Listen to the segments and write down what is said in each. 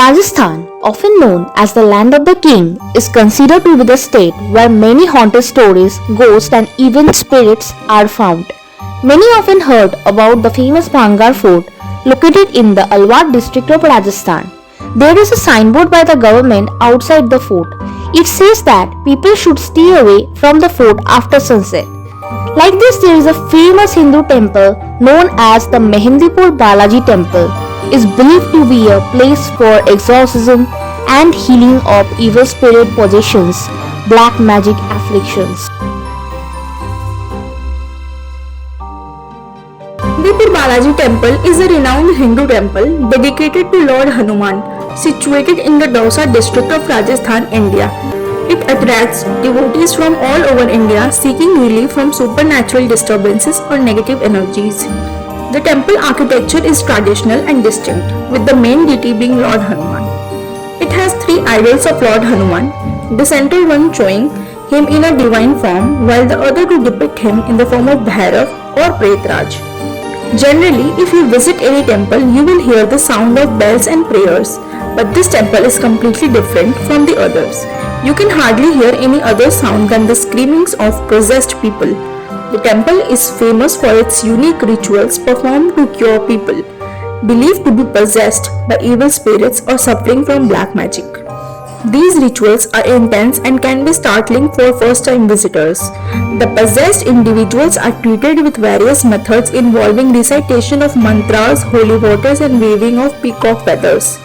Rajasthan, often known as the land of the king, is considered to be the state where many haunted stories, ghosts, and even spirits are found. Many often heard about the famous Bhangar fort located in the Alwar district of Rajasthan. There is a signboard by the government outside the fort. It says that people should stay away from the fort after sunset. Like this, there is a famous Hindu temple known as the Mehendipur Balaji temple. Is believed to be a place for exorcism and healing of evil spirit possessions, black magic afflictions. Mehendipur Balaji Temple is a renowned Hindu temple dedicated to Lord Hanuman, situated in the Dausa district of Rajasthan, India. It attracts devotees from all over India seeking relief from supernatural disturbances or negative energies. The temple architecture is traditional and distinct, with the main deity being Lord Hanuman. It has three idols of Lord Hanuman, the central one showing him in a divine form, while the other two depict him in the form of Bhairav or Pretraj. Generally, if you visit any temple, you will hear the sound of bells and prayers, but this temple is completely different from the others. You can hardly hear any other sound than the screamings of possessed people. The temple is famous for its unique rituals performed to cure people believed to be possessed by evil spirits or suffering from black magic. These rituals are intense and can be startling for first-time visitors. The possessed individuals are treated with various methods involving recitation of mantras, holy waters, and waving of peacock feathers.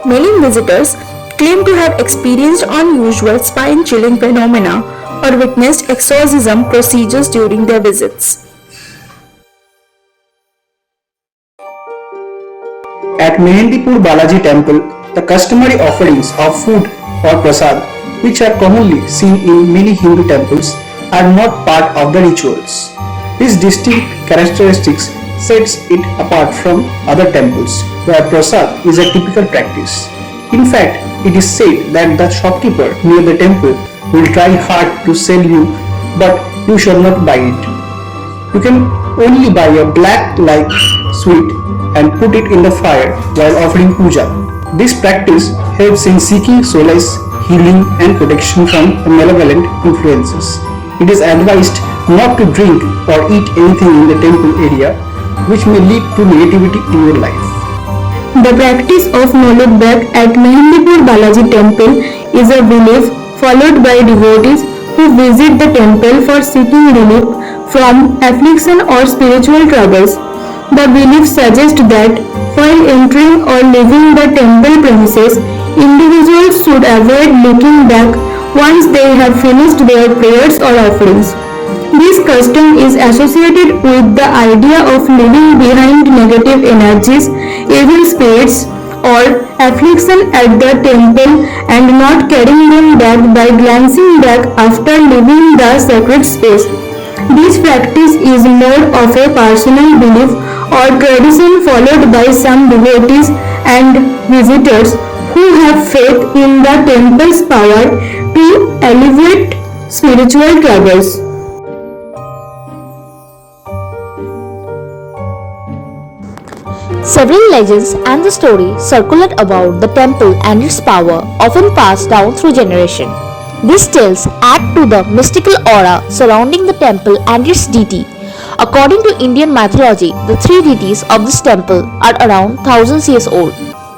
Many visitors claim to have experienced unusual spine-chilling phenomena or witnessed exorcism procedures during their visits. At Mehendipur Balaji temple, the customary offerings of food or prasad, which are commonly seen in many Hindu temples, are not part of the rituals. This distinct characteristics sets it apart from other temples, where prasad is a typical practice. In fact, it is said that the shopkeeper near the temple will try hard to sell you, but you shall not buy it. You can only buy a black-like sweet and put it in the fire while offering puja. This practice helps in seeking solace, healing, and protection from malevolent influences. It is advised not to drink or eat anything in the temple area, which may lead to negativity in your life. The practice of Nolotbek at Mehendipur Balaji temple is a belief followed by devotees who visit the temple for seeking relief from affliction or spiritual troubles. The belief suggests that while entering or leaving the temple premises, individuals should avoid looking back once they have finished their prayers or offerings. This custom is associated with the idea of leaving behind negative energies, evil spirits, or affliction at the temple and not carrying them back by glancing back after leaving the sacred space. This practice is more of a personal belief or tradition followed by some devotees and visitors who have faith in the temple's power to alleviate spiritual troubles. Several legends and the story circulate about the temple and its power, often passed down through generations. These tales add to the mystical aura surrounding the temple and its deity. According to Indian mythology, the three deities of this temple are around thousands years old.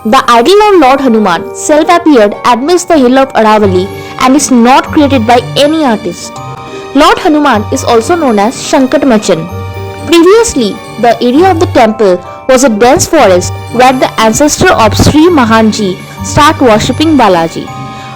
The idol of Lord Hanuman self-appeared amidst the hill of Aravali and is not created by any artist. Lord Hanuman is also known as Shankatamachan. Previously, the area of the temple was a dense forest where the ancestor of Sri Mahanji started worshipping Balaji.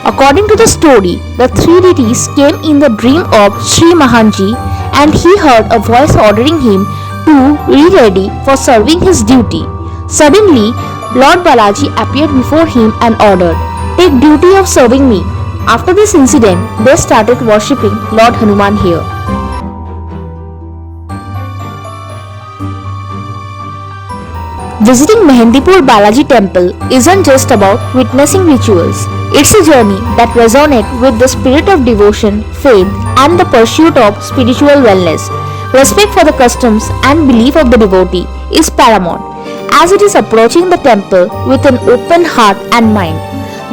According to the story, the three deities came in the dream of Sri Mahanji and he heard a voice ordering him to be ready for serving his duty. Suddenly, Lord Balaji appeared before him and ordered, "Take duty of serving me." After this incident, they started worshipping Lord Hanuman here. Visiting Mehendipur Balaji temple isn't just about witnessing rituals. It's a journey that resonates with the spirit of devotion, faith, and the pursuit of spiritual wellness. Respect for the customs and belief of the devotee is paramount, as it is approaching the temple with an open heart and mind.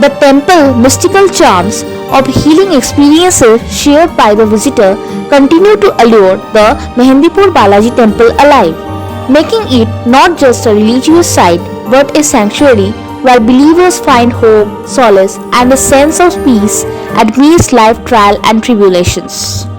The temple mystical charms of healing experiences shared by the visitor continue to allure the Mehendipur Balaji temple alive, making it not just a religious site but a sanctuary where believers find hope, solace, and a sense of peace amidst life trial and tribulations.